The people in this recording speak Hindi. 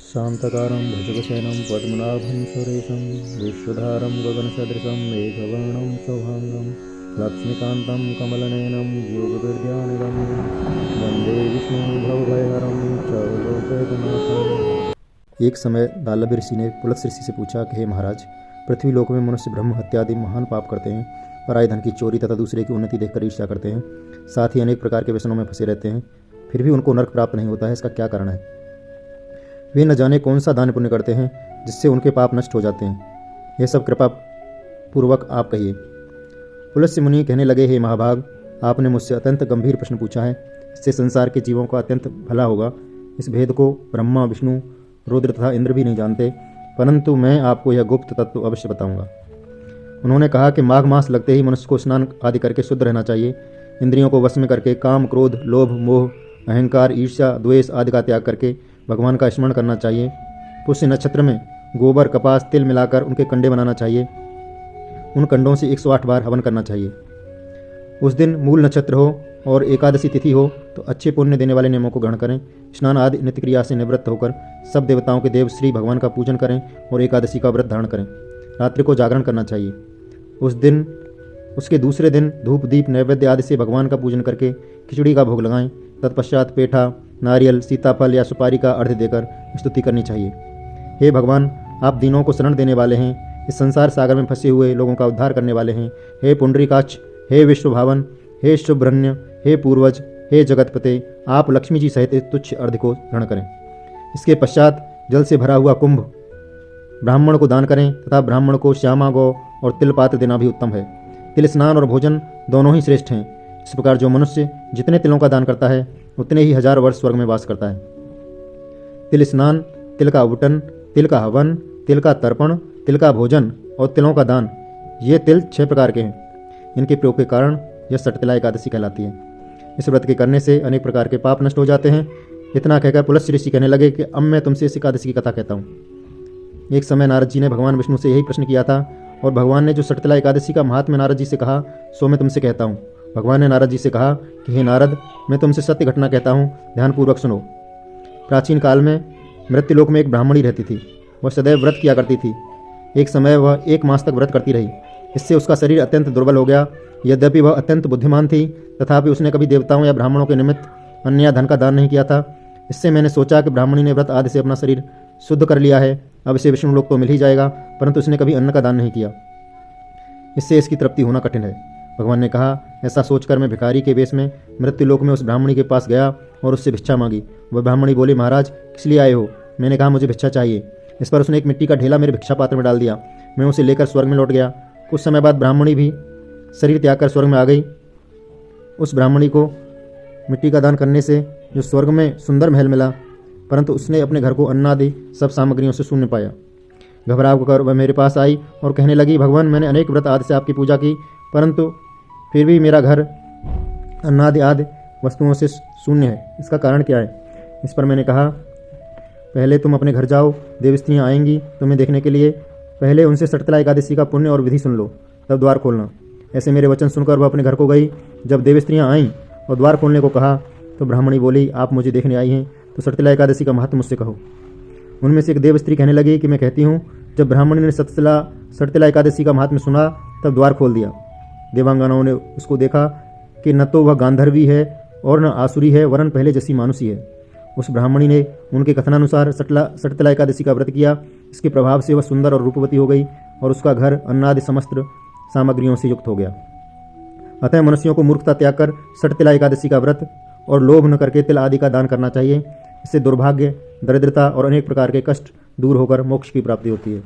शान्तकारं भुजगशयनं पद्मनाभं सुरेशं विश्वधारं गगनसदृशं मेघवर्णं सौभाङ्गं लक्ष्मीकान्तं कमलनयनं योगविद्यानिगम्यं वन्दे विष्णु भवभयहरं च लोकैकनाथम्। एक समय दालभ ऋषि ने पुलत्स्य ऋषि से पूछा कि हे महाराज, पृथ्वी लोक में मनुष्य ब्रह्म हत्या आदि महान पाप करते हैं, पराये धन की चोरी तथा दूसरे की उन्नति देखकर ईर्ष्या करते हैं, साथ ही अनेक प्रकार के व्यसनों में फंसे रहते हैं, फिर भी उनको नरक प्राप्त नहीं होता है। इसका क्या कारण है? वे न जाने कौन सा दान पुण्य करते हैं जिससे उनके पाप नष्ट हो जाते हैं। यह सब कृपा पूर्वक आप कहिए। पुलत्स्य मुनि कहने लगे, हे महाभाग, आपने मुझसे अत्यंत गंभीर प्रश्न पूछा है। इससे संसार के जीवों का अत्यंत भला होगा। इस भेद को ब्रह्मा, विष्णु, रुद्र तथा इंद्र भी नहीं जानते, परंतु मैं आपको यह गुप्त तत्व अवश्य बताऊंगा। उन्होंने कहा कि माघ मास लगते ही मनुष्य को स्नान आदि करके शुद्ध रहना चाहिए। इंद्रियों को वश में करके काम, क्रोध, लोभ, मोह, अहंकार, ईर्ष्या, द्वेष आदि का त्याग करके भगवान का स्मरण करना चाहिए। पुष्य नक्षत्र में गोबर, कपास, तिल मिलाकर उनके कंडे बनाना चाहिए। उन कंडों से 108 बार हवन करना चाहिए। उस दिन मूल नक्षत्र हो और एकादशी तिथि हो तो अच्छे पुण्य देने वाले नियमों को ग्रहण करें। स्नान आदि नित्य क्रिया से निवृत्त होकर सब देवताओं के देव श्री भगवान का पूजन करें और एकादशी का व्रत धारण करें। रात्रि को जागरण करना चाहिए। उसके दूसरे दिन धूप, दीप, नैवेद्य आदि से भगवान का पूजन करके खिचड़ी का भोग लगाएं। तत्पश्चात पेठा, नारियल, सीताफल या सुपारी का अर्घ्य देकर स्तुति करनी चाहिए। हे भगवान, आप दीनों को शरण देने वाले हैं, इस संसार सागर में फंसे हुए लोगों का उद्धार करने वाले हैं। हे पुंडरीकाक्ष, हे विश्वभावन, हे शुभ्रण्य, हे पूर्वज, हे जगतपते, आप लक्ष्मी जी सहित इस तुच्छ अर्घ्य को ग्रहण करें। इसके पश्चात जल से भरा हुआ कुंभ ब्राह्मण को दान करें तथा ब्राह्मण को श्यामा गौ और तिल पात्र देना भी उत्तम है। तिल स्नान और भोजन दोनों ही श्रेष्ठ हैं। इस प्रकार जो मनुष्य जितने तिलों का दान करता है उतने ही 1000 वर्ष स्वर्ग में वास करता है। तिल स्नान, तिल का उबटन, तिल का हवन, तिल का तर्पण, तिल का भोजन और तिलों का दान, ये तिल 6 प्रकार के हैं। इनके प्रयोग के कारण यह सटतिला एकादशी कहलाती है। इस व्रत के करने से अनेक प्रकार के पाप नष्ट हो जाते हैं। इतना कहकर पुलत्स्य ऋषि कहने लगे कि अब मैं तुमसे इस एकादशी की कथा कहता हूँ। एक समय नारद जी ने भगवान विष्णु से यही प्रश्न किया था और भगवान ने जो सटतिला एकादशी का महात्म्य नारद जी से कहा सो मैं तुमसे कहता हूँ। भगवान ने नारद जी से कहा कि हे नारद, मैं तुमसे सत्य घटना कहता हूँ, ध्यानपूर्वक सुनो। प्राचीन काल में मृत्युलोक में एक ब्राह्मणी रहती थी। वह सदैव व्रत किया करती थी। एक समय वह 1 मास तक व्रत करती रही। इससे उसका शरीर अत्यंत दुर्बल हो गया। यद्यपि वह अत्यंत बुद्धिमान थी, तथापि उसने कभी देवताओं या ब्राह्मणों के निमित्त अन्न या धन का दान नहीं किया था। इससे मैंने सोचा कि ब्राह्मणी ने व्रत आदि से अपना शरीर शुद्ध कर लिया है, अब इसे विष्णु लोक तो मिल ही जाएगा, परंतु उसने कभी अन्न का दान नहीं किया। इससे इसकी तृप्ति होना कठिन है। भगवान ने कहा, ऐसा सोचकर मैं भिखारी के वेश में मृत्युलोक में उस ब्राह्मणी के पास गया और उससे भिक्षा मांगी। वह ब्राह्मणी बोली, महाराज किस लिए आए हो? मैंने कहा, मुझे भिक्षा चाहिए। इस पर उसने एक मिट्टी का ढेला मेरे भिक्षा पात्र में डाल दिया। मैं उसे लेकर स्वर्ग में लौट गया। कुछ समय बाद ब्राह्मणी भी शरीर त्याग कर स्वर्ग में आ गई। उस ब्राह्मणी को मिट्टी का दान करने से जो स्वर्ग में सुंदर महल मिला, परंतु उसने अपने घर को अन्न आदि सब सामग्रियों से शून्य पाया। घबरा कर वह मेरे पास आई और कहने लगी, भगवान, मैंने अनेक व्रत आदि से आपकी पूजा की, परंतु फिर भी मेरा घर अन्नादि आदि वस्तुओं से शून्य है। इसका कारण क्या है? इस पर मैंने कहा, पहले तुम अपने घर जाओ, देव स्त्रियाँ आएंगी तुम्हें देखने के लिए। पहले उनसे सटतिला एकादशी का पुण्य और विधि सुन लो, तब द्वार खोलना। ऐसे मेरे वचन सुनकर वह अपने घर को गई। जब देव स्त्रियाँ आईं और द्वार खोलने को कहा तो ब्राह्मणी बोली, आप मुझे देखने आई हैं तो सटतिला एकादशी का महत्व मुझसे कहो। उनमें से एक देव स्त्री कहने लगी कि मैं कहती हूँ। जब ब्राह्मणी ने सटतिला एकादशी का महात्म्य सुना तब द्वार खोल दिया। देवांगनाओं ने उसको देखा कि न तो वह गांधर्वी है और न आसुरी है, वरन पहले जैसी मानुषी है। उस ब्राह्मणी ने उनके कथनानुसार सटतिला एकादशी का व्रत किया। इसके प्रभाव से वह सुंदर और रूपवती हो गई और उसका घर अन्नादि समस्त सामग्रियों से युक्त हो गया। अतः मनुष्यों को मूर्खता त्याग कर सटतिला एकादशी का व्रत और लोभ न करके तिल आदि का दान करना चाहिए। इससे दुर्भाग्य, दरिद्रता और अनेक प्रकार के कष्ट दूर होकर मोक्ष की प्राप्ति होती है।